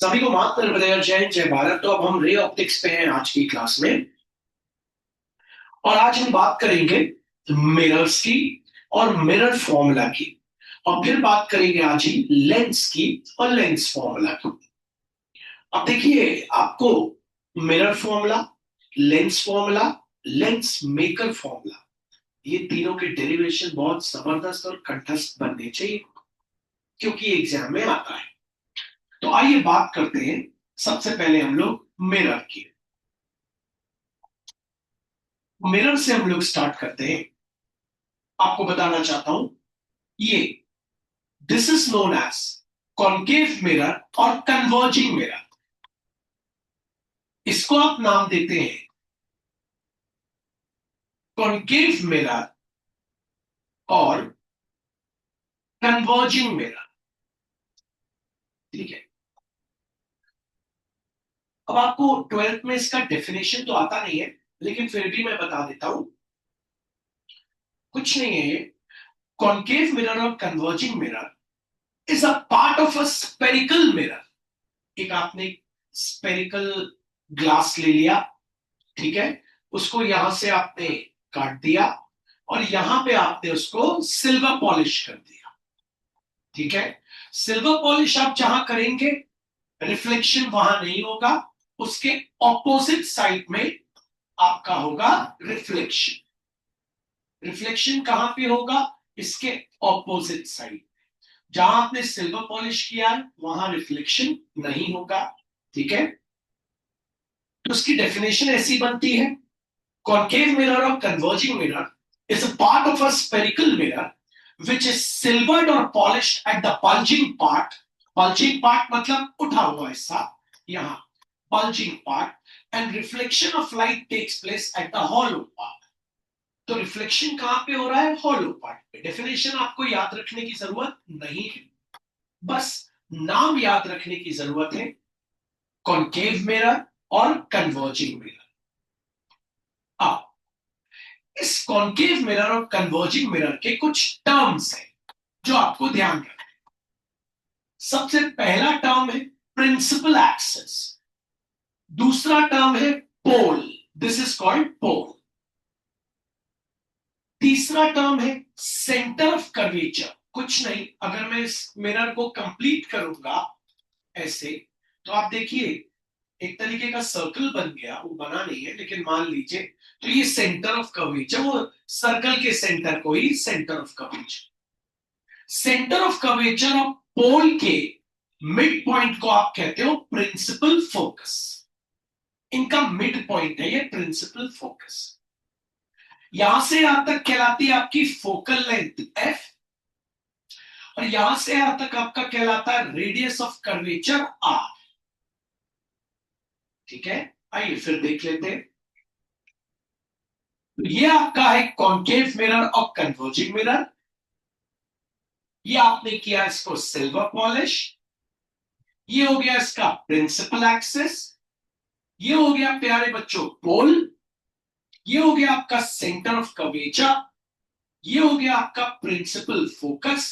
सभी को माफ कर बताया जय जय भारत। तो अब हम रे ऑप्टिक्स पे हैं आज की क्लास में। और आज हम बात करेंगे मिरर्स की और मिरर फॉर्मूला की। और फिर बात करेंगे आज ही लेंस की और लेंस फॉर्मूला की। अब देखिए आपको mirror formula, lens formula, lens maker formula, ये तीनों के डेरिवेशन बहुत जबरदस्त और कंठस्थ बनने चाहिए क्योंकि एग्जाम में आता है। तो आइए बात करते हैं सबसे पहले हम लोग मिरर की। मिरर से हम लोग स्टार्ट करते हैं। आपको बताना चाहता हूं ये this is known as concave mirror और कन्वर्जिंग मिरर। इसको आप नाम देते हैं कॉन्केव मिरर और कन्वर्जिंग मिरर। ठीक है। अब आपको ट्वेल्थ में इसका डेफिनेशन तो आता नहीं है, लेकिन फिर भी मैं बता देता हूं। कुछ नहीं है। कॉन्केव मिरर और converging mirror is a part of a spherical mirror. एक आपने स्पेरिकल ग्लास ले लिया, ठीक है, उसको यहां से आपने काट दिया और यहां पे आपने उसको सिल्वर पॉलिश कर दिया। ठीक है। सिल्वर पॉलिश आप जहां करेंगे रिफ्लेक्शन वहां नहीं होगा, उसके ऑपोजिट साइड में आपका होगा रिफ्लेक्शन। रिफ्लेक्शन कहां पे होगा? इसके ऑपोजिट साइड। जहां आपने सिल्वर पॉलिश किया है वहां रिफ्लेक्शन नहीं होगा। ठीक है। तो उसकी डेफिनेशन ऐसी बनती है concave mirror or converging mirror is a part of a spherical mirror which is silvered or polished at the bulging part. Bulging part मतलब उठा हुआ हिस्सा, यहाँ bulging part, and reflection of light takes place at the hollow part. तो reflection कहां पे हो रहा है? हॉलो पार्ट पे। डेफिनेशन आपको याद रखने की जरूरत नहीं है, बस नाम याद रखने की जरूरत है, कॉन्केव मिरर और कन्वर्जिंग मिरर। अब इस कॉन्केव मिरर और कन्वर्जिंग मिरर के कुछ टर्म्स हैं जो आपको ध्यान रखना है। सबसे पहला टर्म है प्रिंसिपल एक्सिस। दूसरा टर्म है पोल, दिस इज कॉल्ड पोल। तीसरा टर्म है सेंटर ऑफ कर्वेचर। कुछ नहीं, अगर मैं इस मिरर को कंप्लीट करूंगा ऐसे, तो आप देखिए एक तरीके का सर्कल बन गया, वो बना नहीं है लेकिन मान लीजिए, तो ये सेंटर ऑफ कर्वेचर, वो सर्कल के सेंटर को ही centre of curvature. Centre of curvature of pole के मिड पॉइंट को आप कहते हो प्रिंसिपल फोकस। इनका मिड पॉइंट है ये प्रिंसिपल फोकस। यहां से यहां तक कहलाती है आपकी फोकल लेंथ एफ, और यहां से यहां तक आपका कहलाता है रेडियस ऑफ कर्वेचर आर। ठीक है। आइए फिर देख लेते हैं। तो ये आपका है कॉन्केव मिरर और कन्वर्जिंग मिरर। ये आपने किया इसको सिल्वर पॉलिश। ये हो गया इसका प्रिंसिपल एक्सिस। ये हो गया प्यारे बच्चों पोल। ये हो गया आपका सेंटर ऑफ कर्वेचर। ये हो गया आपका प्रिंसिपल फोकस।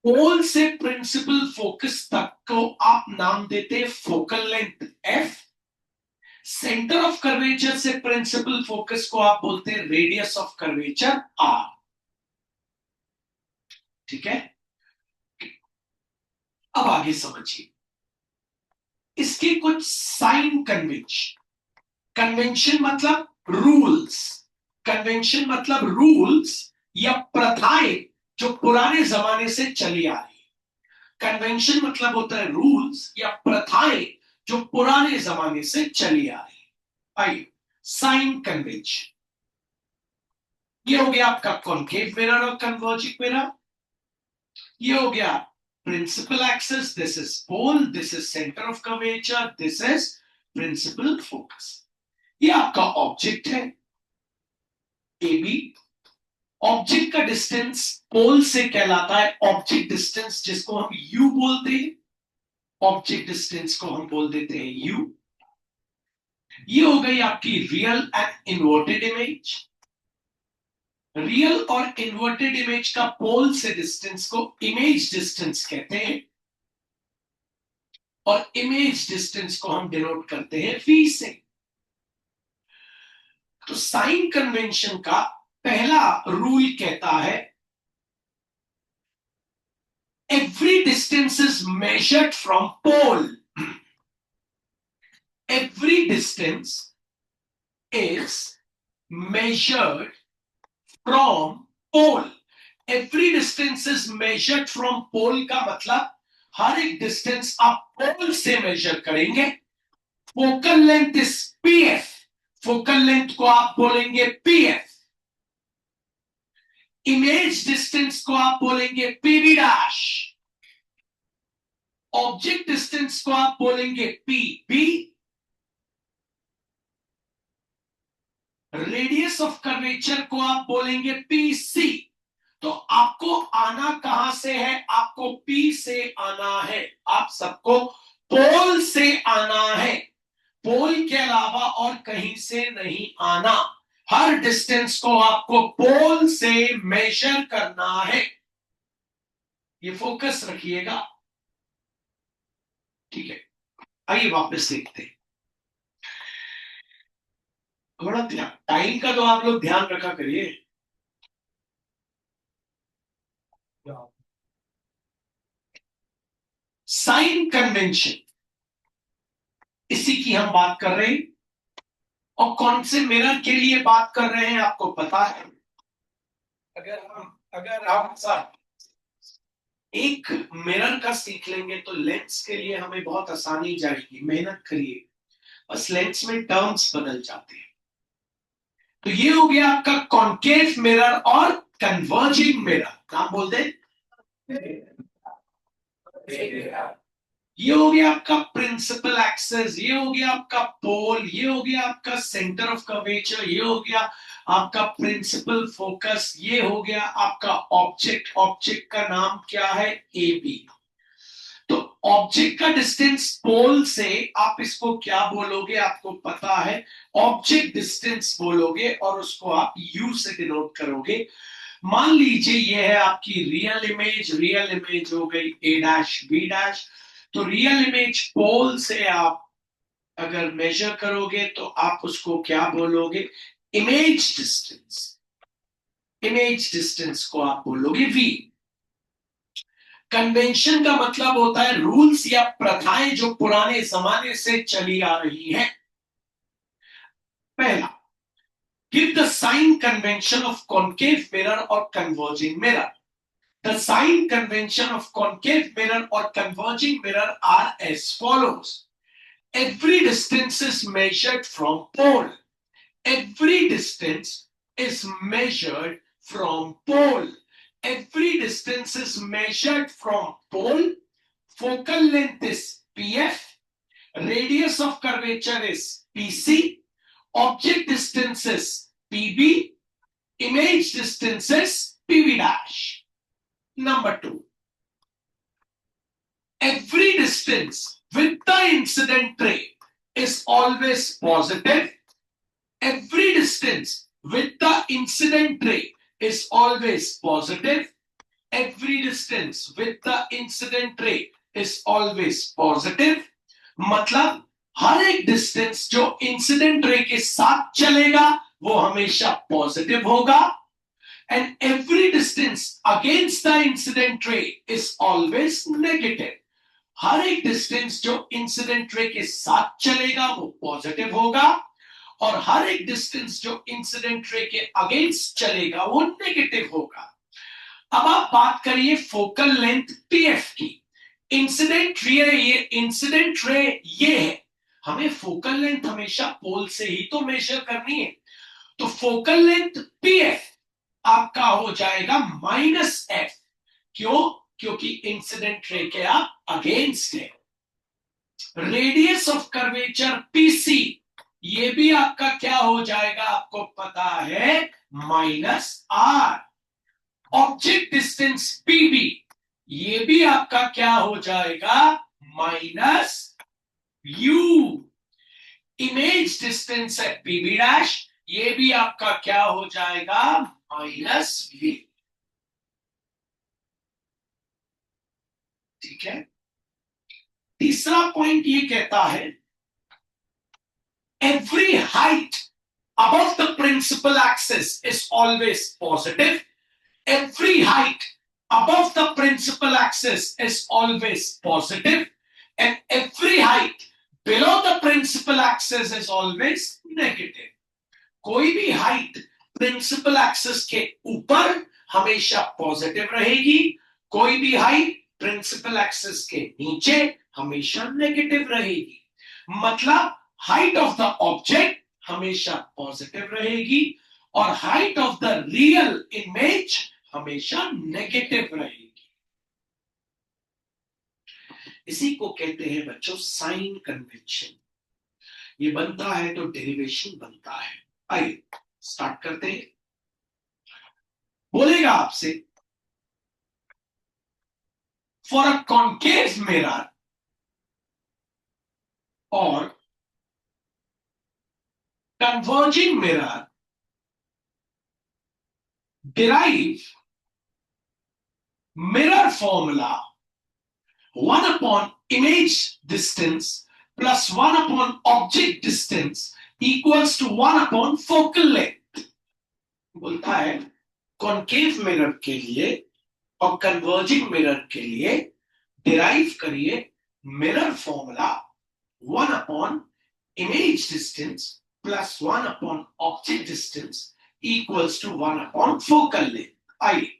पोल से प्रिंसिपल फोकस तक को आप नाम देते हैं focal length F. Centre of curvature से प्रिंसिपल फोकस को आप बोलते हैं रेडियस ऑफ कर्वेचर आर। ठीक है। अब आगे समझिए इसके कुछ साइन कन्वेंशन। कन्वेंशन मतलब रूल्स। कन्वेंशन मतलब रूल्स या प्रथाएं जो पुराने जमाने से चली आ रही। कन्वेंशन मतलब होता है रूल्स या प्रथाएं जो पुराने जमाने से चली आ रही। आइए साइन कन्वेंशन। ये हो गया आपका कॉन्केव मिरर और कन्वर्जिंग मिरर। ये हो गया principal axis, this is pole, this is centre of curvature, this is principal focus. ये आपका ऑब्जेक्ट है ए बी। ऑब्जेक्ट का डिस्टेंस पोल से कहलाता है ऑब्जेक्ट डिस्टेंस, जिसको हम यू बोलते हैं। ऑब्जेक्ट डिस्टेंस को हम बोल देते हैं यू। ये हो गई आपकी real and inverted image. Real और इन्वर्टेड इमेज का पोल से डिस्टेंस को इमेज डिस्टेंस कहते हैं। और इमेज डिस्टेंस को हम डिनोट करते हैं v से। तो साइन कन्वेंशन का पहला रूल कहता है every distance is measured from pole. Every distance is measured from pole. Every distance is measured from pole का मतलब हर एक डिस्टेंस आप पोल से मेजर करेंगे। Focal length is pf, focal length को आप बोलेंगे pf, इमेज डिस्टेंस को आप बोलेंगे pb डैश, ऑब्जेक्ट डिस्टेंस को आप बोलेंगे pb, रेडियस ऑफ कर्वेचर को आप बोलेंगे pc। तो आपको आना कहां से है? आपको P से आना है। आप सबको पोल से आना है, पोल के अलावा और कहीं से नहीं आना। हर डिस्टेंस को आपको पोल से मेजर करना है, ये फोकस रखिएगा। ठीक है, आइए वापस देखते हैं। थोड़ा टाइम का तो आप लोग ध्यान रखा करिए। साइन कन्वेंशन, इसी की हम बात कर रहे हैं। और कौन से मिरर के लिए बात कर रहे हैं आपको पता है? अगर हम सर एक मिरर का सीख लेंगे तो लेंस के लिए हमें बहुत आसानी जाएगी। मेहनत करिए, बस लेंस में टर्म्स बदल जाते हैं। तो ये हो गया आपका कॉन्केव मिरर और कन्वर्जिंग मिरर। नाम बोल दे। ये हो गया आपका प्रिंसिपल एक्सेस, ये हो गया आपका पोल, ये हो गया आपका सेंटर ऑफ कर्वेचर, ये हो गया आपका प्रिंसिपल फोकस, ये हो गया आपका ऑब्जेक्ट। ऑब्जेक्ट का नाम क्या है? A B. तो ऑब्जेक्ट का डिस्टेंस पोल से आप इसको क्या बोलोगे? आपको पता है, ऑब्जेक्ट डिस्टेंस बोलोगे और उसको आप यू से डिनोट करोगे। मान लीजिए ये है आपकी रियल इमेज। रियल इमेज हो गई ए डैश बी डैश। तो रियल इमेज पोल से आप अगर मेजर करोगे तो आप उसको क्या बोलोगे? Image distance. इमेज डिस्टेंस को आप बोलोगे वी। कन्वेंशन का मतलब होता है रूल्स या प्रथाएं जो पुराने जमाने से चली आ रही हैं। पहला, give the sign convention of concave mirror और converging mirror. The sign convention of concave mirror or converging mirror are as follows. Every distance is measured from pole. Every distance is measured from pole. Every distance is measured from pole. Focal length is PF. Radius of curvature is PC. Object distance is PB. Image distance is PB dash. Number 2. Every distance with the incident ray is always positive. Every distance with the incident ray is always positive. Every distance with the incident ray is always positive. मतलब हर एक distance जो incident ray के साथ चलेगा वो हमेशा positive होगा। And every distance against the incident ray is always negative. हर एक डिस्टेंस जो इंसिडेंट रे के साथ चलेगा वो पॉजिटिव होगा और हर एक डिस्टेंस जो इंसिडेंट रे के अगेंस्ट चलेगा वो नेगेटिव होगा। अब आप बात करिए फोकल लेंथ पीएफ की। इंसिडेंट रे ये है, हमें फोकल लेंथ हमेशा पोल से ही तो मेजर करनी है। तो फोकल लेंथ पीएफ आपका हो जाएगा -f। क्यों? क्योंकि इंसिडेंट रे के आप अगेंस्ट है। रेडियस ऑफ कर्वेचर पीसी, ये भी आपका क्या हो जाएगा? आपको पता है -r। ऑब्जेक्ट डिस्टेंस पीबी, ये भी आपका क्या हो जाएगा? -u। इमेज डिस्टेंस है पीबी डैश, ये भी आपका क्या हो जाएगा? -v। ठीक है, तीसरा पॉइंट ये कहता है every height above the principal axis is always positive. Every height above the principal axis is always positive, and every height below the principal axis is always negative. कोई भी हाइट प्रिंसिपल एक्सिस के ऊपर हमेशा positive रहेगी, कोई भी height principal axis के नीचे हमेशा नेगेटिव रहेगी। मतलब हाइट ऑफ द ऑब्जेक्ट हमेशा पॉजिटिव रहेगी और height of the real image हमेशा नेगेटिव रहेगी। इसी को कहते हैं बच्चों साइन कन्वेंशन। ये बनता है तो डेरिवेशन बनता है। आइए स्टार्ट करते हैं। बोलेगा आपसे फॉर अ कॉन्केव मिरर और converging mirror, derive mirror formula 1 upon image distance plus 1 upon object distance equals to 1 upon focal length। बोलता है कॉन्केव मिरर के लिए और कन्वर्जिंग मिरर के लिए डिराइव करिए mirror formula 1 upon image distance plus 1 upon object distance equals to 1 upon focal length. आइए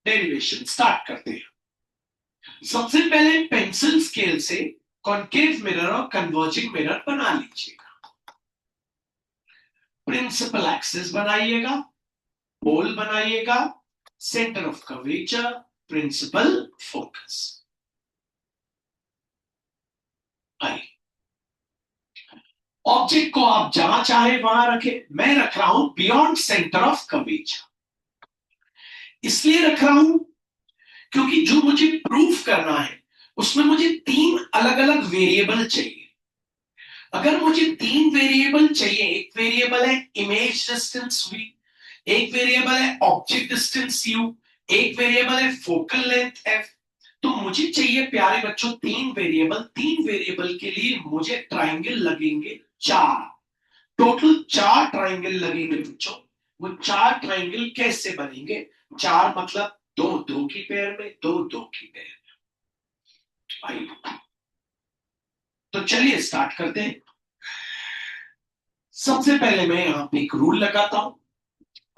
derivation start करते हैं। सबसे पहले पेंसिल स्केल से कॉन्केव मिरर और कन्वर्जिंग मिरर बना लीजिएगा। प्रिंसिपल एक्सिस बनाइएगा, पोल बनाइएगा, centre of curvature, principal focus. आइए ऑब्जेक्ट को आप जहां चाहे वहां रखें। मैं रख रहा हूं बियॉन्ड सेंटर ऑफ कर्वेचर। इसलिए रख रहा हूं क्योंकि जो मुझे प्रूफ करना है उसमें मुझे 3 अलग अलग वेरिएबल चाहिए। अगर मुझे 3 वेरिएबल चाहिए, एक वेरिएबल है इमेज डिस्टेंस v, एक वेरिएबल है ऑब्जेक्ट डिस्टेंस u, एक वेरिएबल है फोकल लेंथ f, तो मुझे चाहिए प्यारे बच्चों 3 वेरिएबल। 3 वेरिएबल के लिए मुझे ट्राइंगल लगेंगे 4। टोटल 4 ट्राइंगल लगेंगे बच्चों। वो 4 ट्राइंगल कैसे बनेंगे? 4 मतलब 2 2 की पेयर में, 2 2 की पेयर में। तो चलिए स्टार्ट करते हैं। सबसे पहले मैं यहां पे एक रूल लगाता हूं।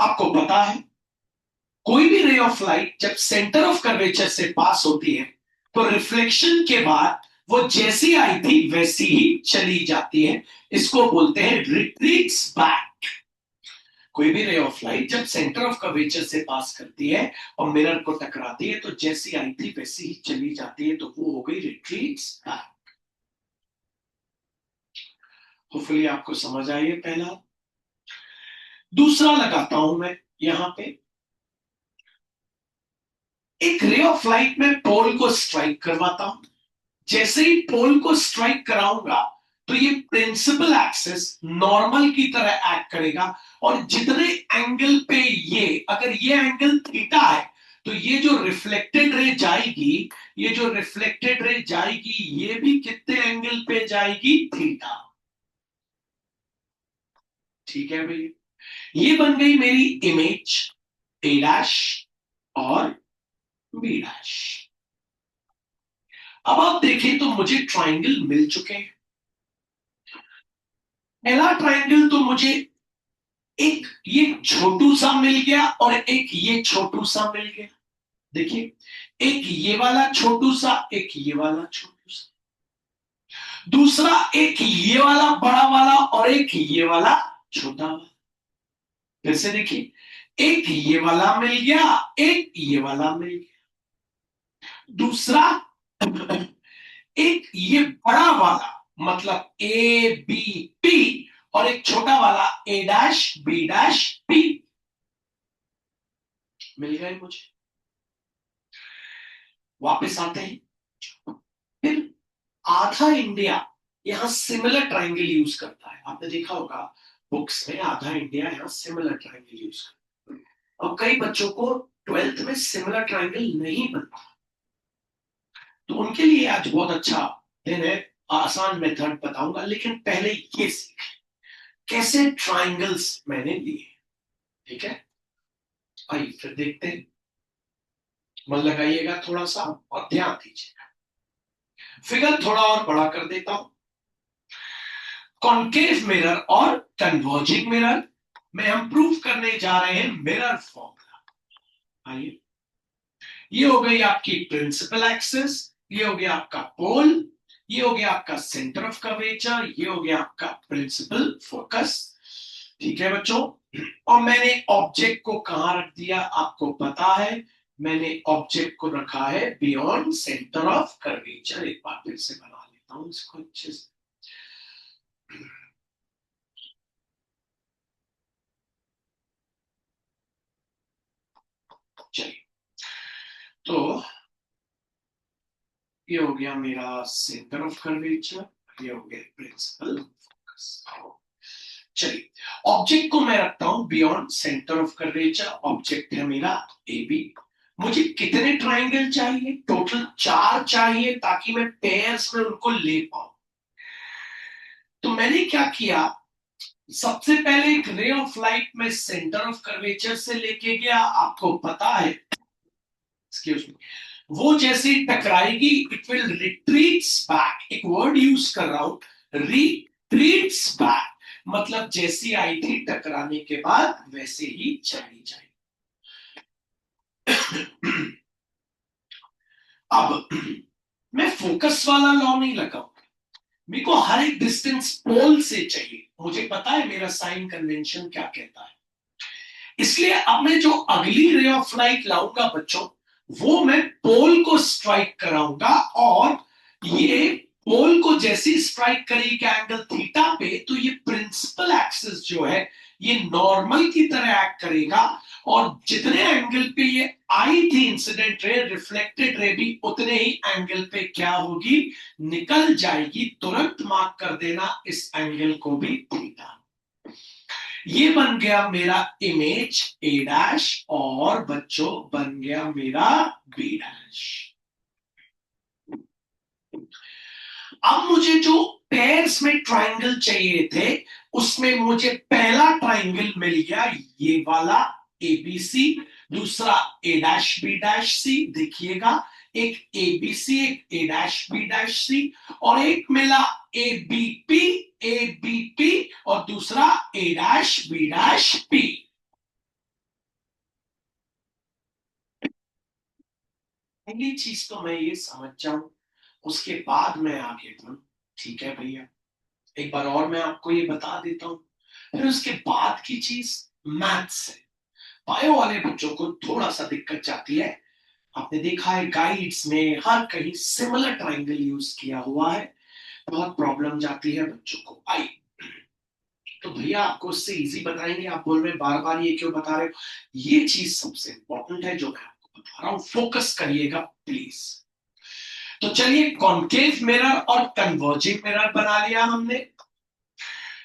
आपको पता है कोई भी रे ऑफ लाइट जब सेंटर ऑफ कर्वेचर से पास होती है तो रिफ्लेक्शन के बाद वो जैसी आई थी वैसी ही चली जाती है। इसको बोलते हैं रिट्रीट्स बैक। कोई भी रे ऑफ लाइट जब सेंटर ऑफ कर्वेचर से पास करती है और मिरर को टकराती है तो जैसी आई थी वैसी ही चली जाती है, तो वो हो गई रिट्रीट्स बैक। होपफुली आपको समझ आई है पहला। दूसरा लगाता हूं मैं यहां पे एक रे ऑफ लाइट में पोल को स्ट्राइक करवाता हूं। जैसे ही पोल को स्ट्राइक कराऊंगा तो ये प्रिंसिपल एक्सिस नॉर्मल की तरह एक्ट करेगा और जितने एंगल पे ये, अगर ये एंगल थीटा है तो ये जो रिफ्लेक्टेड रे जाएगी, ये जो रिफ्लेक्टेड रे जाएगी ये भी कितने एंगल पे जाएगी? थीटा। ठीक है भाई, ये बन गई मेरी इमेज ए डैश और बी डैश। अब आप देखें तो मुझे ट्राइंगल मिल चुके हैं। पहला ट्राइंगल तो मुझे एक ये छोटू सा मिल गया और एक ये छोटू सा मिल गया। देखिए एक ये वाला छोटू सा, एक ये वाला छोटू सा, दूसरा एक ये वाला बड़ा वाला और एक ये वाला छोटा वाला। फिर से देखिए एक ये वाला मिल गया, एक ये वाला मिल गया, दूसरा एक ये बड़ा वाला मतलब ए बी पी और एक छोटा वाला ए डैश बी डैश पी मिल गए मुझे। वापस आते हैं। फिर आधा इंडिया यहां सिमिलर ट्राइंगल यूज करता है। आपने देखा होगा बुक्स में आधा इंडिया यहां सिमिलर ट्राइंगल यूज करता है। और कई बच्चों को 12th में सिमिलर ट्राइंगल नहीं बनता। तो उनके लिए आज बहुत अच्छा दिन है, आसान मेथड बताऊंगा, लेकिन पहले ये सीख कैसे ट्राइंगल्स मैंने लिए। ठीक है, आइए फिर देखते हैं। मन लगाइएगा थोड़ा सा और ध्यान दीजिएगा। फिगर थोड़ा और बड़ा कर देता हूं। कॉन्केव मिरर और कन्वर्जिंग मिरर में हम प्रूव करने जा रहे हैं मिरर फॉर्मूला। आइए, ये हो गई आपकी प्रिंसिपल एक्सिस, ये हो गया आपका पोल, ये हो गया आपका सेंटर ऑफ कर्वेचर, ये हो गया आपका प्रिंसिपल फोकस। ठीक है बच्चों, और मैंने ऑब्जेक्ट को कहां रख दिया आपको पता है। मैंने ऑब्जेक्ट को रखा है बियॉन्ड सेंटर ऑफ कर्वेचर। एक बार फिर से बना लेता हूं इसको अच्छे से। चलिए, तो ये हो गया मेरा सेंटर ऑफ कर्वेचर, ये हो गया प्रिंसिपल फोकस। चलिए, ऑब्जेक्ट को मैं रखता हूं beyond centre of curvature. Object है मेरा ए बी। मुझे कितने ट्राइंगल चाहिए? टोटल 4 चाहिए, ताकि मैं पेयर्स में उनको ले पाऊं। तो मैंने क्या किया, सबसे पहले एक रे ऑफ लाइट में सेंटर ऑफ कर्वेचर से लेके गया। आपको पता है, एक्सक्यूज मी, वो जैसे ही टकराएगी इट विल रिट्रीट्स बैक। एक वर्ड यूज कर रहा हूं, रिट्रीट्स बैक, मतलब जैसी आई थी टकराने के बाद वैसे ही चली जाएगी। अब मैं फोकस वाला लॉ नहीं लगाऊंगा, मेरे को हर एक डिस्टेंस पोल से चाहिए। मुझे पता है मेरा साइन कन्वेंशन क्या कहता है, इसलिए अब मैं जो अगली रे ऑफ लाइट लाऊंगा बच्चों, वो मैं पोल को स्ट्राइक कराऊंगा। और ये पोल को जैसी स्ट्राइक करेगी एंगल थीटा पे, तो ये प्रिंसिपल एक्सिस जो है ये नॉर्मल की तरह एक्ट करेगा। और जितने एंगल पे ये आई थी इंसिडेंट रे, रिफ्लेक्टेड रे भी उतने ही एंगल पे क्या होगी, निकल जाएगी। तुरंत मार्क कर देना इस एंगल को भी थीटा। ये बन गया मेरा इमेज ए डैश, और बच्चों बन गया मेरा बी डैश। अब मुझे जो पेयर्स में ट्राइंगल चाहिए थे, उसमें मुझे पहला ट्राइंगल मिल गया, ये वाला एबीसी। दूसरा ए डैश बी डैश सी, देखिएगा, एक एबीसी, एक ए डैश बी डैश सी, और एक मिला ए बी पी, और दूसरा ए डैश बी डैश पी। पहली चीज तो मैं ये समझ जाऊं, उसके बाद मैं आगे बढ़ूं। ठीक है भैया, एक बार और मैं आपको ये बता देता हूं, फिर उसके बाद की चीज मैथ्स है। बायो वाले बच्चों को थोड़ा सा दिक्कत जाती है। आपने देखा है गाइड्स में हर कहीं सिमिलर ट्राइंगल यूज किया हुआ है, बहुत प्रॉब्लम जाती है बच्चों को। आई, तो भैया आपको उससे इजी बताएंगे, आप बोल रहे बार बार ये क्यों बता रहे हो? ये चीज सबसे इंपॉर्टेंट है जो मैं आपको बता रहा हूं, फोकस करिएगा प्लीज। तो चलिए, कॉन्केव मिरर और कन्वर्जिंग मिरर बना लिया हमने।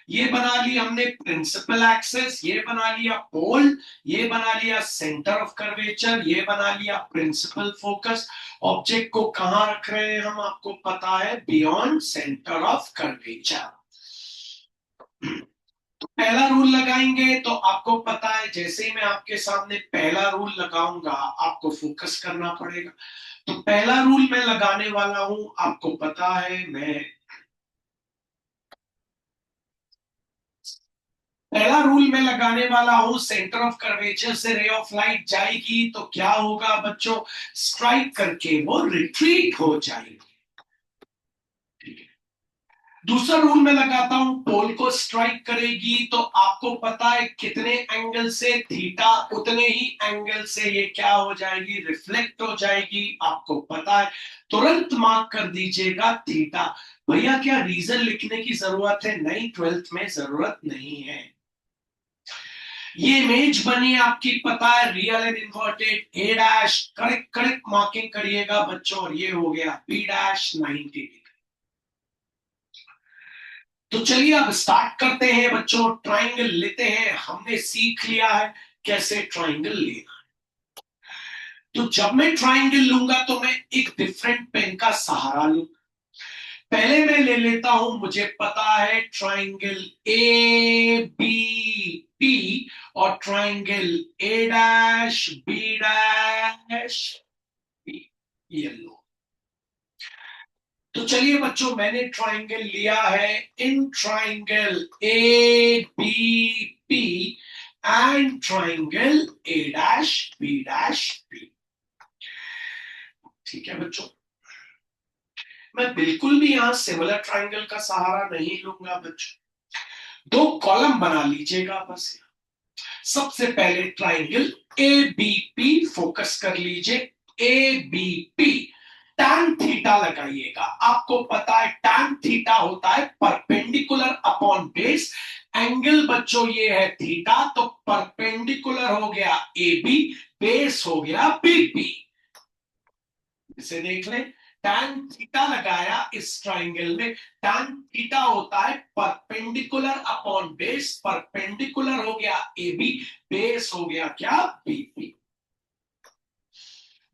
ये बना लिया हमने प्रिंसिपल एक्सिस, ये बना लिया पोल, ये बना लिया सेंटर ऑफ कर्वेचर, ये बना लिया प्रिंसिपल फोकस। ऑब्जेक्ट को कहां रख रहे हैं हम, आपको पता है, बियॉन्ड सेंटर ऑफ कर्वेचर। तो पहला रूल लगाएंगे, तो आपको पता है जैसे ही मैं आपके सामने पहला रूल लगाऊंगा आपको फोकस करना पड़ेगा। तो पहला रूल मैं लगाने वाला हूं, आपको पता है, मैं पहला रूल मैं लगाने वाला हूं, सेंटर ऑफ कर्वेचर से रे ऑफ लाइट जाएगी तो क्या होगा बच्चों, स्ट्राइक करके वो रिट्रीट हो जाएगी। दूसरा रूल मैं लगाता हूं, पोल को स्ट्राइक करेगी तो आपको पता है कितने एंगल से, थीटा, उतने ही एंगल से ये क्या हो जाएगी, रिफ्लेक्ट हो जाएगी। आपको पता है, तुरंत मार्क कर दीजिएगा थीटा। भैया क्या रीजन लिखने की जरूरत है? नहीं, 12th में जरूरत नहीं है। ये इमेज बनी आपकी, पता है, real and inverted A dash, correct correct marking करिएगा बच्चों। और ये हो गया बी डैश 90। तो चलिए अब स्टार्ट करते हैं बच्चों, ट्राइंगल लेते हैं। हमने सीख लिया है कैसे ट्राइंगल लेना। तो जब मैं ट्राइंगल लूंगा तो मैं एक डिफरेंट पेन का सहारा लूं। पहले मैं ले लेता हूं, मुझे पता है ट्राइंगल ए बी पी और triangle A dash B dash B, ये लो। तो चलिए बच्चों, मैंने ट्राइंगल लिया है। In triangle A B P and triangle A dash B dash B. ठीक है बच्चों, मैं बिल्कुल भी यहां सिमिलर ट्राइंगल का सहारा नहीं लूंगा बच्चों। दो कॉलम बना लीजिएगा बस। सबसे पहले triangle A B P focus कर लीजिए। A B P tan theta लगाइएगा। आपको पता है टैन थीटा होता है परपेंडिकुलर अपॉन बेस। एंगल बच्चों ये है थीटा, तो परपेंडिकुलर हो गया ए बी, बेस हो गया बी पी। इसे देख लें, टैन थीटा लगाया इस ट्राइंगल में। टैन थीटा होता है परपेंडिकुलर अपॉन बेस। परपेंडिकुलर हो गया ए बी, बेस हो गया क्या बी पी।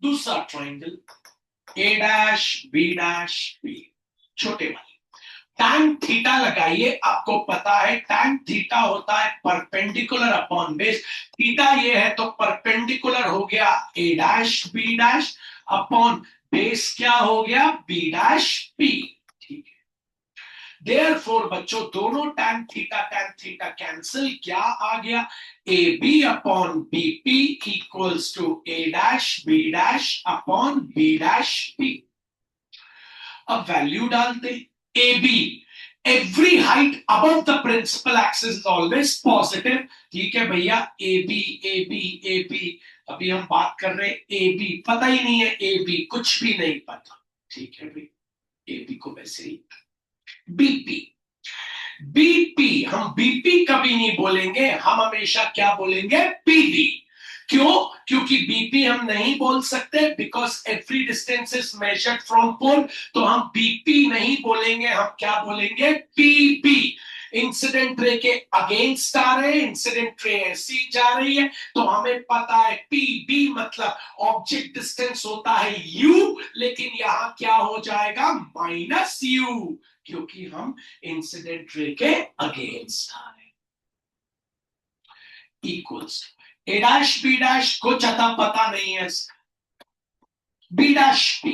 दूसरा triangle A dash B dash B, छोटे वाले टैन थीटा लगाइए। आपको पता है टैन थीटा होता है परपेंडिकुलर अपॉन बेस। थीटा ये है तो परपेंडिकुलर हो गया A dash B dash upon base क्या हो गया बी डैश बी। ठीक है, देयरफॉर बच्चों दोनों टैन थीटा कैंसिल, क्या आ गया A B upon B P equals to A dash B dash upon B dash B. अब वैल्यू डालते, A B every height above the principal axis is always positive. ठीक है भैया, A B A B A B, अभी हम बात कर रहे हैं ए बी, पता ही नहीं है ए बी, कुछ भी नहीं पता। ठीक है भाई, ए बी को वैसे ही बीपी। बीपी हम बीपी कभी नहीं बोलेंगे, हम हमेशा क्या बोलेंगे पीबी। क्यों? क्योंकि बीपी हम नहीं बोल सकते because every distance is measured from pole. तो हम बीपी नहीं बोलेंगे, हम क्या बोलेंगे पीबी। इंसिडेंट रे के अगेंस्ट आ रहे हैं, इंसिडेंट रे ऐसी जा रही है, तो हमें पता है पीबी मतलब ऑब्जेक्ट डिस्टेंस होता है यू, लेकिन यहां क्या हो जाएगा माइनस यू, क्योंकि हम इंसिडेंट रे के अगेंस्ट आ रहे हैं। Equals A dash B dash कुछ अता पता नहीं है। B dash P,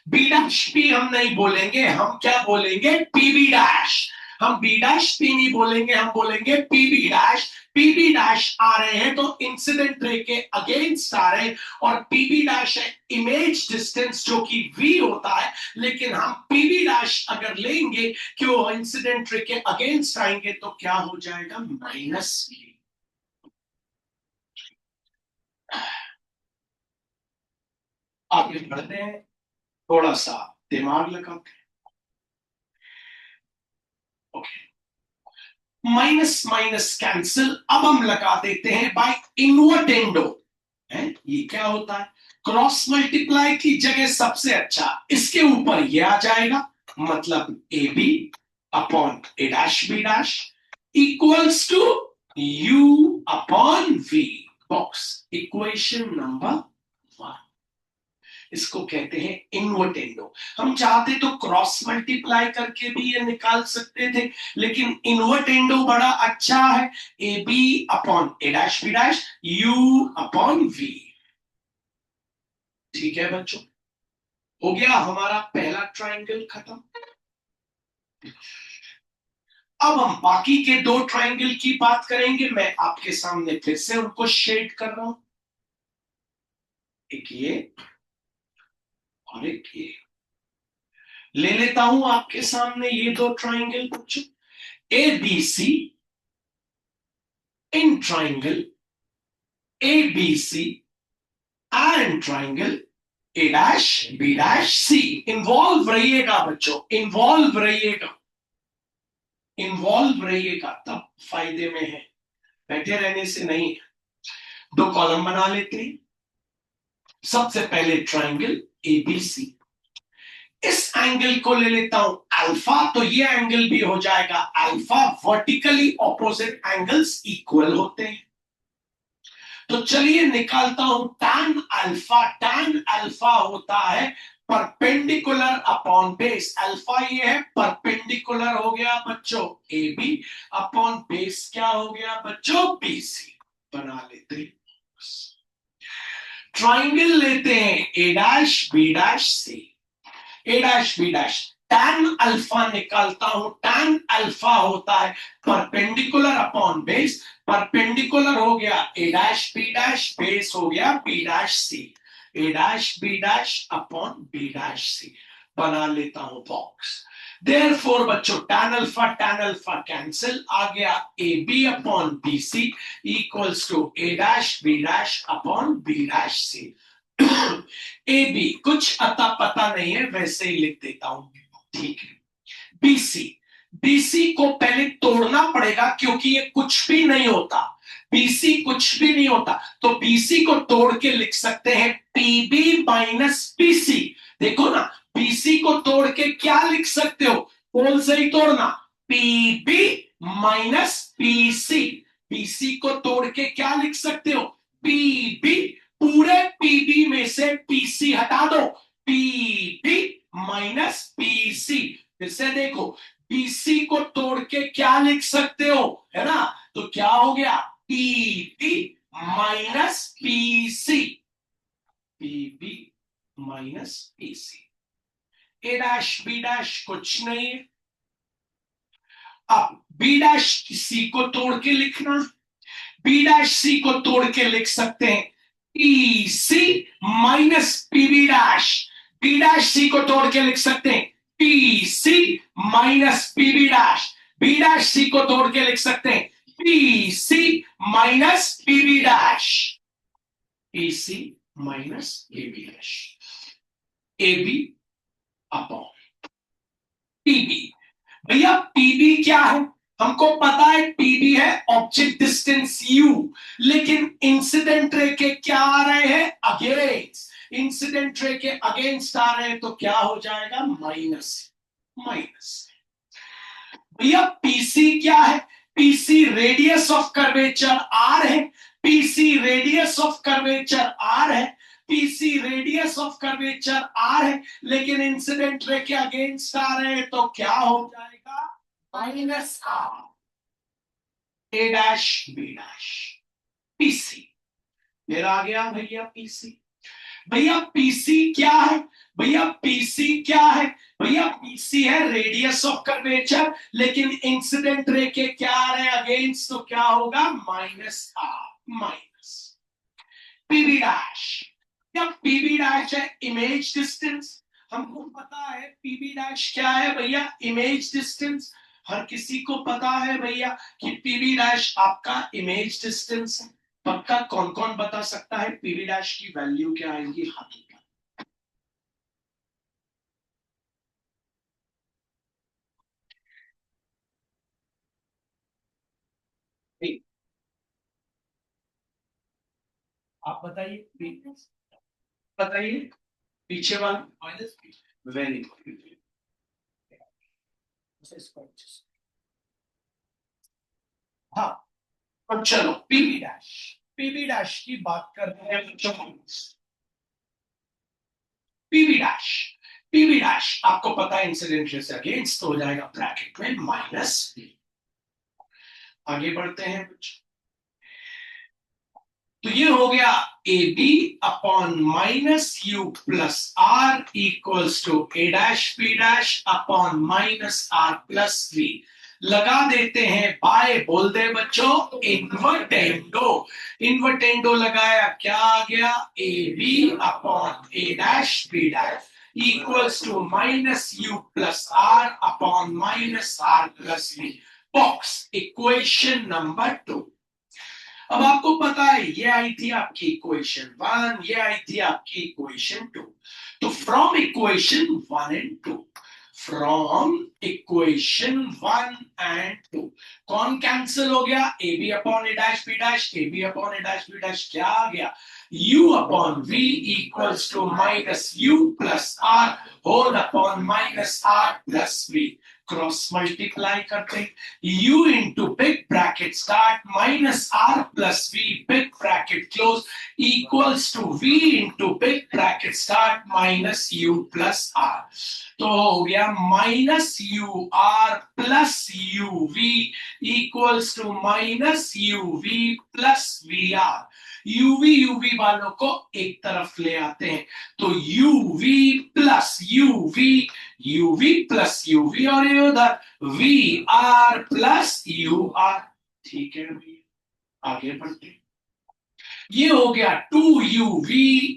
B dash P हम नहीं बोलेंगे, हम क्या बोलेंगे पीबी डैश। हम बी डैश पी नहीं बोलेंगे, हम बोलेंगे पीबी डैश। पीबी डैश आ रहे हैं तो इंसिडेंट रे के अगेंस्ट आ रहे हैं, और पीबी डैश है इमेज डिस्टेंस जो कि वी होता है, लेकिन हम पीबी डैश अगर लेंगे कि वो इंसिडेंट रे के अगेंस्ट आएंगे तो क्या हो जाएगा माइनस वी। आगे बढ़ते हैं, थोड़ा सा दिमाग लगाते हैं। ओके, माइनस माइनस कैंसिल, अब हम लगा देते हैं बाय इनवर्टेंडो। है ये क्या होता है, क्रॉस मल्टीप्लाई की जगह सबसे अच्छा इसके ऊपर ये आ जाएगा, मतलब A B upon A dash B dash equals to U upon V. Box equation number 1, इसको कहते हैं इनवर्टेंडो। हम चाहते तो क्रॉस मल्टीप्लाई करके भी ये निकाल सकते थे, लेकिन इनवर्टेंडो बड़ा अच्छा है। A B upon A dash B dash U upon V. ठीक है बच्चों, हो गया हमारा पहला ट्राइंगल खत्म। अब हम बाकी के दो ट्राइंगल की बात करेंगे। मैं आपके सामने फिर से उनको शेड कर रहा हूं, एक ये और एक ये ले लेता हूं आपके सामने ये दो ट्राइंगल बच्चों। A B C, in triangle A B C and triangle A dash B dash C. Involve रहिएगा बच्चों, इन्वॉल्व रहिएगा, इन्वॉल्व रहिएगा, तब फायदे में है, बैठे रहने से नहीं। दो कॉलम बना लेते हैं। सबसे पहले ट्राइंगल ए बी सी, इस एंगल को ले लेता हूं अल्फा, तो ये एंगल भी हो जाएगा alpha. Vertically opposite angles equal होते हैं, तो चलिए निकालता हूं टैन अल्फा। टैन अल्फा होता है परपेंडिकुलर अपॉन बेस, अल्फा ये है, परपेंडिकुलर हो गया बच्चों ए बी, अपॉन बेस क्या हो गया बच्चों बी सी। बना लेते हैं, ट्राइंगल लेते हैं A dash B dash C, A dash B dash, tan alpha निकालता हूं, tan अल्फा होता है परपेंडिकुलर अपॉन बेस, परपेंडिकुलर हो गया A dash B dash, base हो गया B dash C, A dash B dash upon B dash C. बना लेता हूं बॉक्स, देयरफॉर बच्चों tan अल्फा कैंसिल, आ गया A B upon B C equals to A dash B dash upon B dash C. A B कुछ अता पता नहीं है, वैसे ही लिख देता हूं, ठीक है। बीसी, बीसी को पहले तोड़ना पड़ेगा क्योंकि ये कुछ भी नहीं होता, बीसी कुछ भी नहीं होता, तो बीसी को तोड़ के लिख सकते हैं पीबी माइनस पीसी। देखो ना, बीसी को तोड़ के क्या लिख सकते हो, पोल से ही तोड़ना, पीबी माइनस पीसी। बीसी को तोड़ के क्या लिख सकते हो, पीबी, पूरे पीबी में से पीसी हटा दो, पीबी माइनस पीसी। फिर से देखो, पीसी को तोड़ के क्या लिख सकते हो, है ना, तो क्या हो गया PB minus PC, PB minus PC. A dash B dash कुछ नहीं है, अब बी डैश सी को तोड़ के लिखना, बी डैश सी को तोड़ के लिख सकते हैं P C minus PB dash, B dash C को तोड़ के लिख सकते हैं P C minus PB dash, B dash C को तोड़ के लिख सकते हैं P C minus PB dash, P C minus PB dash, A B upon PB. भैया पीबी क्या है, हमको पता है पीबी है ऑब्जेक्ट डिस्टेंस यू, लेकिन इंसिडेंट रे के क्या आ रहे हैं अगेंस्ट, इंसिडेंट रे के अगेंस्ट आ रहे हैं, तो क्या हो जाएगा माइनस, माइनस। भैया पीसी क्या है, PC radius of curvature R है, PC radius of curvature R है, PC radius of curvature R है, लेकिन इंसिडेंट रे के अगेंस्ट आ रहे हैं, तो क्या हो जाएगा minus R, A dash B dash, PC. फिर आ गया भैया पीसी, भैया पीसी क्या है, भैया पीसी क्या है, भैया पीसी है रेडियस ऑफ कर्वेचर, लेकिन इंसिडेंट रे के क्या आ रहे हैं अगेंस्ट, तो क्या होगा minus R, minus PB dash. क्या पीबी डैश है इमेज डिस्टेंस, हमको पता है पीबी डैश क्या है भैया इमेज डिस्टेंस, हर किसी को पता है भैया कि पीबी डैश आपका इमेज डिस्टेंस है। पक्का कौन कौन बता सकता है पीबी डैश की वैल्यू क्या आएगी, हाथों पर। आप बताइए, बताइए पीछे वाला माइनस, वेरी गुड। हाँ, तो चलो पीबी डैश, पीबी डैश की बात करते हैं बच्चों, पीबी डैश, पीबी डैश आपको पता है इंसिडेंट रे से अगेंस्ट हो जाएगा ब्रैकेट में माइनस। आगे बढ़ते हैं बच्चों, तो ये हो गया A B upon minus U plus R equals to A dash B dash upon minus R plus V. लगा देते हैं बाय, बोल दे बच्चों इन्वर्टेंडो, इन्वर्टेंडो लगाया, क्या आ गया A B upon A dash B dash equals to minus U plus R upon minus R plus V. Box equation number 2। अब आपको पता है ये आई थी आपकी इक्वेशन 1, ये आई थी आपकी इक्वेशन 2, तो from equation 1 and 2, from equation 1 and 2 कौन कैंसिल हो गया, A B upon A dash B dash, A B upon A dash B dash क्या आ गया, u upon v equals to minus u plus r whole upon minus r plus v। Cross multiply करते हैं, u into big bracket start minus r plus v big bracket close equals to v into big bracket start minus u plus r। तो हो गया minus U R plus U V equals to minus U V plus V R. UV वालों को एक तरफ ले आते हैं, तो यूवी प्लस यूवी और ये उधर V R plus U R. ठीक है भैया, आगे बढ़ते हैं। ये हो गया 2uv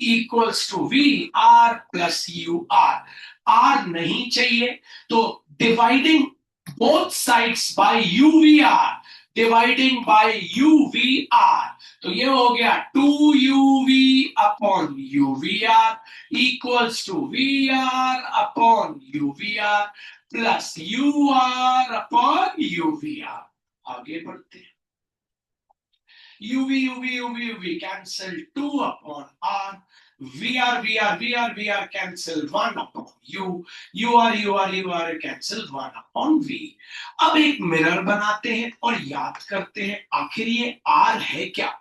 equals to V R plus U R. R नहीं चाहिए तो dividing both sides by uvr, dividing by uvr, तो ये हो गया 2uv upon uvr equals to vr upon uvr plus ur upon uvr। आगे बढ़ते हैं। UV cancel 2 upon R, VR cancel 1 upon U, UR cancel 1 upon V। अब एक mirror बनाते हैं और याद करते हैं आखिर ये R है क्या।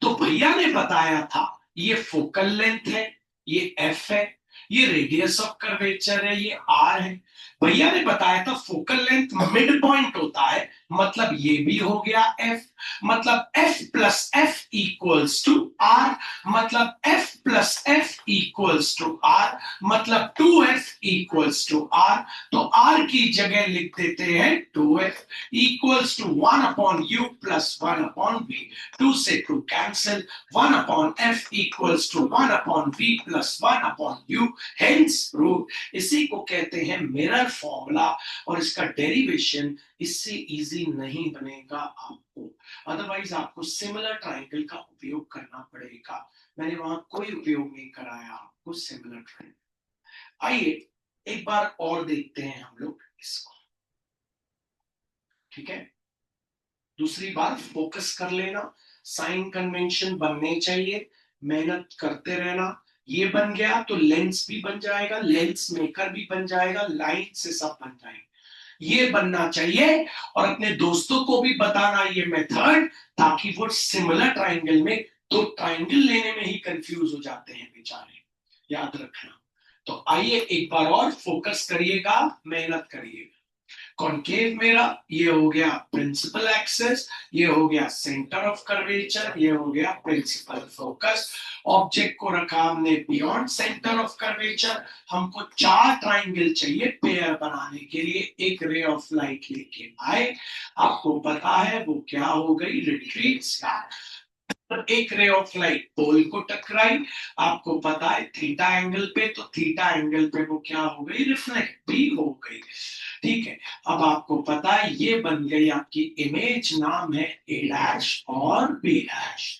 तो भैया ने बताया था ये फोकल लेंथ है, ये F है, ये रेडियस ऑफ कर्वेचर है, ये R है। भैया ने बताया था फोकल लेंथ मिड पॉइंट होता है, मतलब ये भी हो गया F, मतलब F plus F equals to R, मतलब F plus F equals to R, मतलब 2F इक्वल्स टू R। तो R की जगह लिख देते हैं 2F equals to 1 upon U plus 1 upon V। 2 से 2 cancel, 1 upon F equals to 1 upon V plus 1 upon U, hence prove. इसी को कहते हैं मिरर फॉर्मूला, और इसका डेरिवेशन इससे इजी नहीं बनेगा आपको, अदरवाइज आपको सिमिलर ट्रायंगल का उपयोग करना पड़ेगा। मैंने वहां कोई उपयोग नहीं कराया आपको सिमिलर ट्रायंगल। आइए एक बार और देखते हैं हम लोग इसको, ठीक है। दूसरी बार फोकस कर लेना, साइन कन्वेंशन बनने चाहिए, मेहनत करते रहना। ये बन गया तो लेंस भी बन जाएगा, लेंस मेकर भी बन जाएगा, लाइन से सब बन जाएंगे। ये बनना चाहिए और अपने दोस्तों को भी बताना ये मेथड, ताकि वो सिमिलर ट्रायंगल में दो ट्रायंगल लेने में ही कंफ्यूज हो जाते हैं बेचारे, याद रखना। तो आइए एक बार और फोकस करिएगा, मेहनत करिएगा। कॉनकेव मेरा ये हो गया प्रिंसिपल एक्सेस, ये हो गया सेंटर ऑफ कर्वेचर, ये हो गया प्रिंसिपल फोकस। ऑब्जेक्ट को रखा हमने बियॉन्ड सेंटर ऑफ कर्वेचर। हमको 4 ट्राइंगल चाहिए पेयर बनाने के लिए, एक रे ऑफ लाइट लेके आए, आपको पता है वो क्या हो गई, रिट्रीट स्टार। एक रे ऑफ लाइट पोल को टकराई, आपको पता है थीटा एंगल पे, तो थीटा एंगल पे वो क्या हो गई, रिफ्लेक्ट भी हो गई। ठीक है, अब आपको पता है ये बन गई आपकी इमेज, नाम है ए डैश और बी डैश।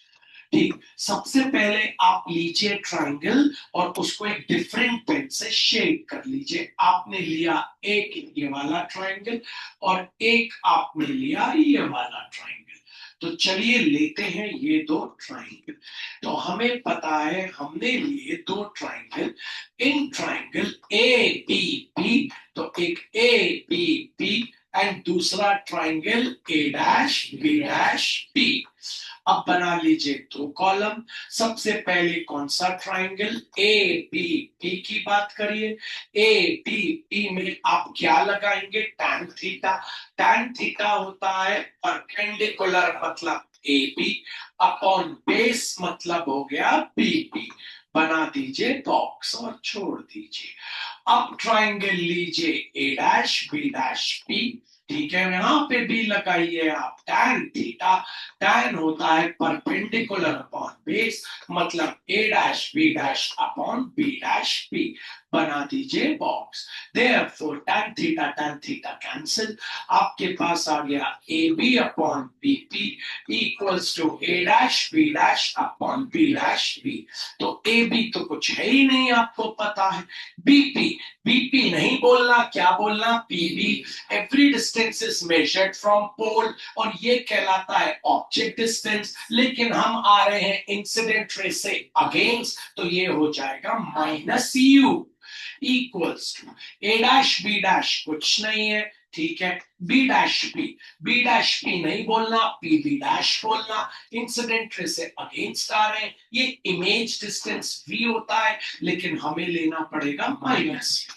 ठीक, सबसे पहले आप लीजिए ट्रायंगल और उसको एक डिफरेंट पेन से शेड कर लीजिए। आपने लिया एक ये वाला ट्रायंगल और एक आपने लिया ये वाला ट्रायंगल। तो चलिए लेते हैं ये दो ट्रायंगल। तो हमें पता है हमने लिए दो triangle, in triangle A B B, तो एक ए बी बी एंड दूसरा ट्रायंगल ए डैश बी। अब बना लीजिए दो कॉलम। सबसे पहले कौन सा ट्रायंगल, ए बी बी की बात करिए। ए बी बी में आप क्या लगाएंगे, टैन थीटा। टैन थीटा होता है परपेंडिकुलर मतलब ए बी अपॉन बेस मतलब हो गया बी बी। बना दीजिए बॉक्स और छोड़ दीजिए। अब ट्रायंगल लीजिए ए डैश बी। ठीक है, यहां पे भी लगाइए आप टैन थीटा। टैन होता है परपेंडिकुलर अपॉन बेस मतलब ए डैश अपॉन बी। बना दीजिए box. Therefore tan theta cancel, आपके पास आ गया A B upon B P equals to A dash upon B. तो ए बी तो कुछ है ही नहीं, आपको पता है। बीपी नहीं बोलना, क्या बोलना, PB. Every distance is measured from pole, और ये कहलाता है ऑब्जेक्ट डिस्टेंस, लेकिन हम आ रहे हैं इंसिडेंट रे से अगेंस्ट, तो ये हो जाएगा minus U equals to A dash B dash कुछ नहीं है, ठीक है। बी डैश पी नहीं बोलना, पी बी डैश बोलना। इंसिडेंट रे से अगेंस्ट आ रहे हैं, ये इमेज डिस्टेंस v होता है, लेकिन हमें लेना पड़ेगा माइनस।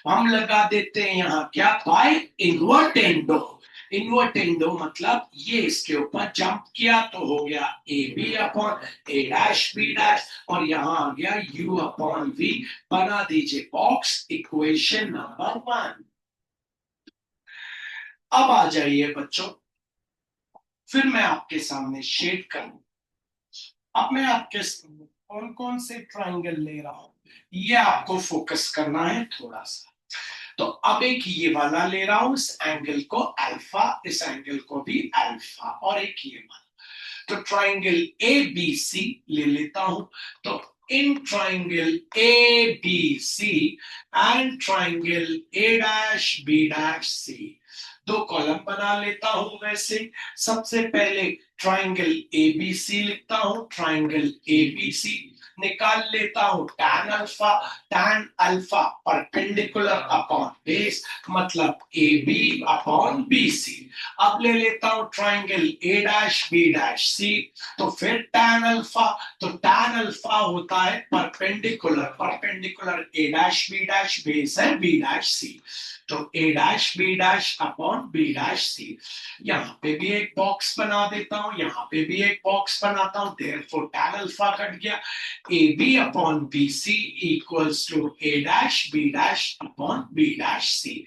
हम लगा देते हैं यहां क्या, बाय इन्वर्टेंडो। इन्वर्टेंडो मतलब ये इसके ऊपर जंप किया तो हो गया A B upon A dash B dash, और यहां आ गया u अपॉन v। बना दीजिए बॉक्स, इक्वेशन नंबर 1। अब आ जाइए बच्चों, फिर मैं आपके सामने शेड करूं। अब मैं आपके सामने कौन कौन से ट्राइंगल ले रहा हूं, ये आपको फोकस करना है थोड़ा सा। तो अब एक ये वाला ले रहा हूं, इस एंगल को अल्फा, इस एंगल को भी अल्फा, और एक ये वाला। तो ट्राइंगल ए बी सी ले लेता हूं। तो इन triangle A B C and triangle A dash B dash C, दो कॉलम बना लेता हूं। वैसे सबसे पहले ट्राइंगल ए बी सी लिखता हूं, ट्राइंगल ए बी सी निकाल लेता हूं tan alpha. tan alpha perpendicular upon base, मतलब A B upon B C. अब ले लेता हूं triangle A dash B dash C, तो फिर tan अल्फा। तो tan अल्फा होता है perpendicular, perpendicular A dash B dash, base है बी डैश सी। तो A dash B dash upon B dash C. यहां पे भी एक बॉक्स बना देता हूं, यहां पे भी एक बॉक्स बनाता हूं, देयरफॉर tan अल्फा कट गया। A B upon B C equals to A dash B dash upon B dash C.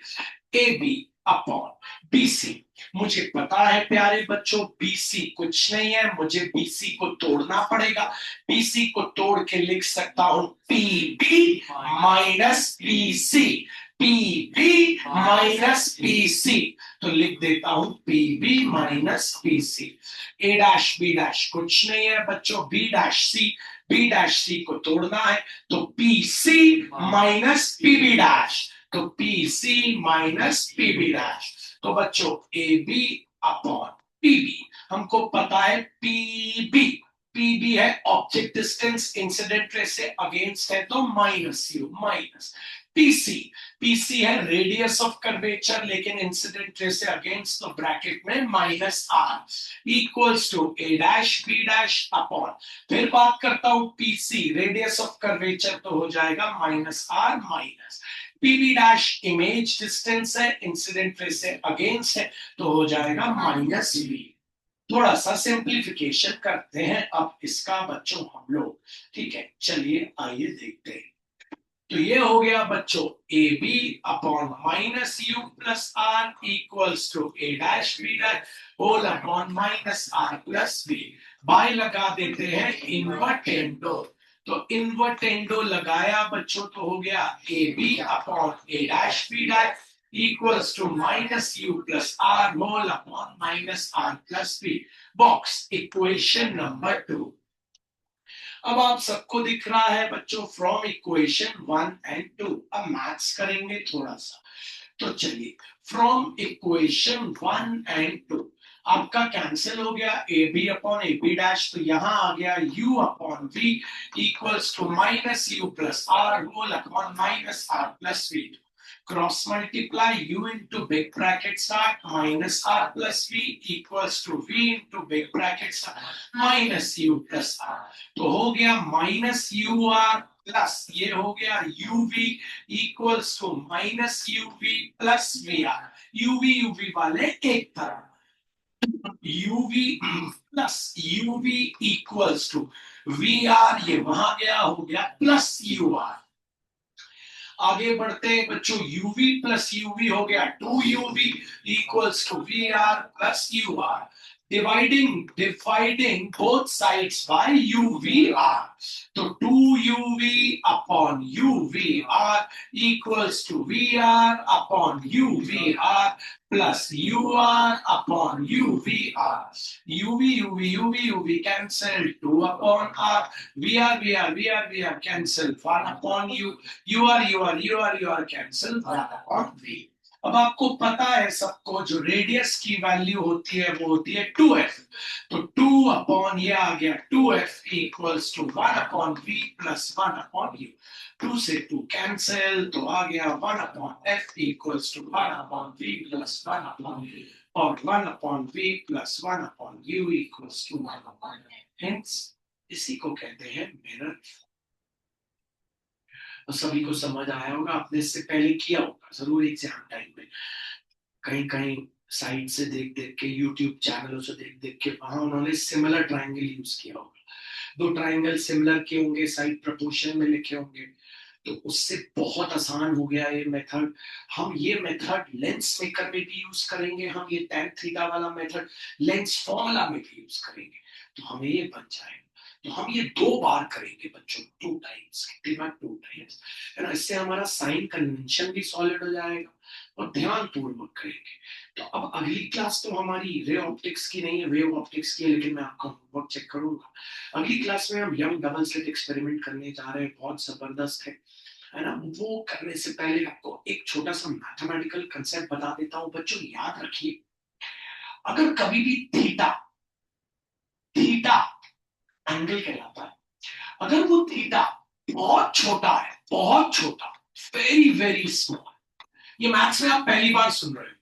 A B upon B C, मुझे पता है प्यारे बच्चों बीसी कुछ नहीं है, मुझे बीसी को तोड़ना पड़ेगा। बीसी को तोड़ के लिख सकता हूं P B minus B C, P B minus P C. तो लिख देता हूं P B minus P C. A dash B dash कुछ नहीं है बच्चों, B dash C, B dash C को तोड़ना है, तो P C minus P B dash, तो P C minus P B dash. तो बच्चों A B upon P B, हमको पता है पी बी, पी बी है ऑब्जेक्ट डिस्टेंस, इंसिडेंट रे से अगेंस्ट है तो minus U, minus PC, PC है रेडियस ऑफ कर्वेचर, लेकिन इंसिडेंट रे से अगेंस्ट, तो ब्रैकेट में minus R equals to A dash B dash upon, फिर बात करता हूं पीसी रेडियस ऑफ कर्वेचर, तो हो जाएगा minus R minus PB dash image distance है, इंसिडेंट रे से अगेंस्ट है, तो हो जाएगा माइनस बी। थोड़ा सा सिंप्लीफिकेशन करते हैं अब इसका बच्चों हम लोग, ठीक है। चलिए आइए देखते हैं। तो ये हो गया बच्चों A B upon minus U plus R equals to A dash B dash whole upon minus R plus B. By लगा देते हैं इन्वर्टेंडो, तो इन्वर्टेंडो लगाया बच्चों, तो हो गया A B upon A dash B dash equals to minus U plus R whole upon minus R plus B. Box equation number 2। अब आप सबको दिख रहा है बच्चों फ्रॉम इक्वेशन 1 एंड 2। अब मैथ्स करेंगे थोड़ा सा, तो चलिए फ्रॉम इक्वेशन 1 एंड 2 आपका कैंसिल हो गया, A B upon A B dash, तो यहां आ गया u upon v equals to minus U plus R whole upon minus R plus v। Cross multiply u into big bracket start minus r plus v equals to v into big bracket start minus u plus r। तो हो गया minus U R plus ये हो गया uv equals to minus uv plus V R. UV वाले एक तरफ, uv plus uv equals to V R, ये वहां गया हो गया प्लस यू आर। आगे बढ़ते हैं बच्चों, uv प्लस uv हो गया 2uv equals to vr plus ur। Dividing both sides by uvr, तो 2uv upon uvr equals to vr upon uvr plus ur upon uvr। uv cancel 2 upon r, vr cancel 1 upon u, ur cancel 1 upon v। अब आपको पता है सबको जो radius की value होती है वो होती है 2f। तो 2 अपॉन ये आ गया 2f equals to 1 upon v plus 1 upon u। 2 से 2 कैंसिल तो आ गया 1 upon f equals to 1 upon v plus 1 upon u। और 1 upon v plus 1 upon u equals to 1 upon hence इसी को कहते हैं मिरर। तो सभी को समझ आया होगा, आपने इससे पहले किया होगा जरूर एग्जाम टाइम में, कहीं कहीं साइट से देख देख के, यूट्यूब चैनलों से देख देख के, वहां उन्होंने सिमिलर ट्राइंगल यूज किया होगा। दो ट्राइंगल सिमिलर के होंगे, साइड प्रपोर्शन में लिखे होंगे, तो उससे बहुत आसान हो गया ये मेथड। हम ये मेथड लेंस मेकर में भी यूज करेंगे, हम ये tan थीटा वाला मेथड लेंस फॉर्मूला में भी यूज करेंगे, तो हमें ये बन जाएगा। तो हम ये 2 बार करेंगे बच्चों, 2 टाइम्स, कितनी बार? 2 टाइम्स, है ना। इससे हमारा साइन कन्वेंशन भी सॉलिड हो जाएगा और ध्यान पूर्वक करेंगे। तो अब अगली क्लास तो हमारी रे ऑप्टिक्स की नहीं है, वेव ऑप्टिक्स की है, लेकिन मैं आपका होमवर्क चेक करूंगा। अगली क्लास में हम यंग डबल स्लिट एक्सपेरिमेंट करने जा रहे हैं, बहुत जबरदस्त है ना। वो करने से पहले आपको एक छोटा सा मैथमेटिकल कंसेप्ट बता देता हूं बच्चों, याद रखिए। अगर कभी भी थीटा, थीटा एंगल कहलाता है, अगर वो थीटा बहुत छोटा है, बहुत छोटा, वेरी वेरी स्मॉल, ये मैथ्स में आप पहली बार सुन रहे हो,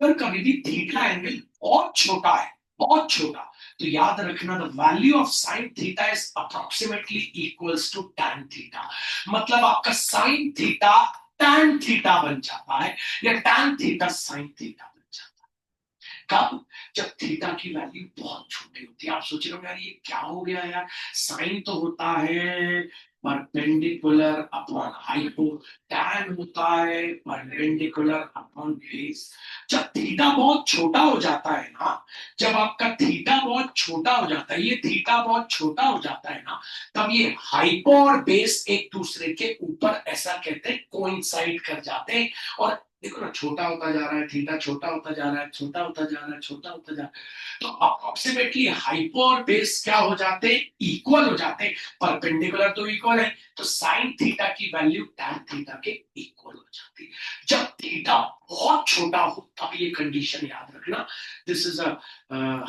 अगर कभी भी थीटा एंगल बहुत छोटा है, बहुत छोटा, तो याद रखना the value of sine theta is approximately equals to tan theta. मतलब आपका साइन थीटा tan थीटा बन जाता है, या tan थीटा साइन थीटा बन जाता है। कब? जब थीटा की वैल्यू बहुत छोटी होती है। आप सोच रहे हो यार ये क्या हो गया यार, साइन तो होता है परपेंडिकुलर अपॉन हाइपो, टैन होता है परपेंडिकुलर अपॉन बेस। जब थीटा बहुत छोटा हो जाता है ना, जब आपका थीटा बहुत छोटा हो जाता है, ये थीटा बहुत छोटा हो जाता है ना, तब ये हाइपो और बेस एक दूसरे के ऊपर ऐसा कहते हैं कोइंसाइड कर जाते हैं। और देखो ना, छोटा होता जा रहा है थीटा, छोटा होता जा रहा है, छोटा होता जा रहा है, छोटा होता जा रहा है, तो अप्रोक्सीमेटली हाइपो और बेस क्या हो जाते हैं? इक्वल हो जाते हैं। परपेंडिकुलर तो इक्वल है, तो साइन थीटा की वैल्यू टैन थीटा के इक्वल हो जाती है। जब थीटा बहुत छोटा हो तब ये कंडीशन याद रखना। This is a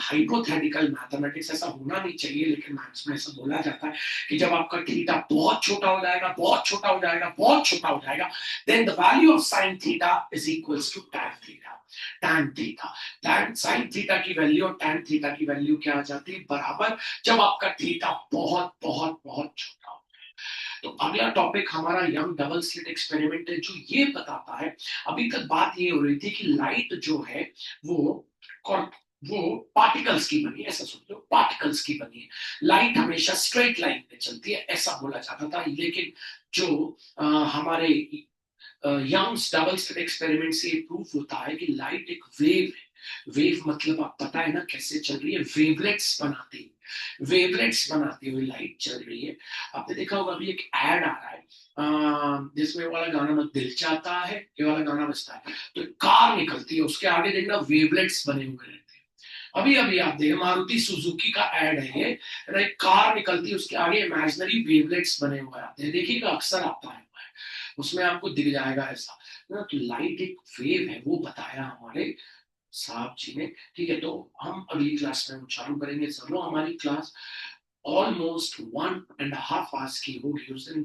hypothetical mathematics, ऐसा होना नहीं चाहिए लेकिन मैथ्स में ऐसा बोला जाता है कि जब आपका थीटा बहुत छोटा हो जाएगा, बहुत छोटा हो जाएगा, बहुत छोटा हो जाएगा, then the value of sin theta is equals to tan theta। tan theta, tan sin theta की वैल्यू और tan theta की वैल्यू क्या आ जाती है? बराबर, जब आपका थीटा बहुत बहुत बहुत छोटा हो। तो अगला टॉपिक हमारा यंग डबल स्लिट एक्सपेरिमेंट है, जो ये बताता है, अभी तक बात ये हो रही थी कि लाइट जो है वो वो पार्टिकल्स की बनी है, ऐसा सोचो, पार्टिकल्स की बनी है। लाइट हमेशा स्ट्रेट लाइन में चलती है ऐसा बोला जाता था, लेकिन जो हमारे यंग्स डबल स्लिट एक्सपेरिमेंट से प्रूव होता है कि लाइट एक वेव है। वेव मतलब आप पता है ना कैसे चल रही है, वेवलेट्स बनाती है, वेवलेट्स बनाती हुई लाइट चल रही है। आपने देखा होगा अभी एक एड आ रहा है जिसमें वाला गाना में दिल चाहता है, ये वाला गाना बजता है, तो कार निकलती है, उसके आगे देखना वेवलेट्स बने हुए रहते हैं। अभी अभी आप देखिए मारुति सुजुकी का एड है ये, एक कार निकलती है, उसके आगे इमेजिनरी वेवलेट्स बने हुए आते हैं, देखिएगा अक्सर आता है, उसमें आपको दिख जाएगा ऐसा ना। तो लाइट एक वेव है, वो बताया हमारे साहब जी ने। ठीक है, तो हम अगली क्लास में चालू करेंगे जरूर हमारी क्लास। ऑलमोस्ट 1.5 आवर्स की होगी उस दिन,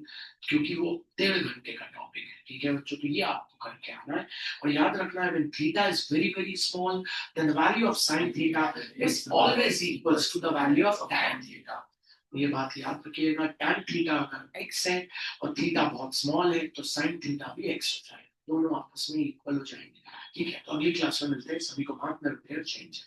क्योंकि वो 1.5 घंटे का टॉपिक है। ठीक है बच्चों, तो ये आपको करके आना है और याद रखना है, when theta is very very small, then the value of sin theta is always equals to the value of tan theta। ये बात याद रखिएगा, tan थीटा अगर x है और थीटा बहुत स्मॉल है तो sin थीटा भी x हो जाएगा, दोनों आपस में इक्वल हो जाएंगे। ठीक है, तो अगली क्लास में मिलते हैं, सभी को हाथ में रखते हैं, चेंज।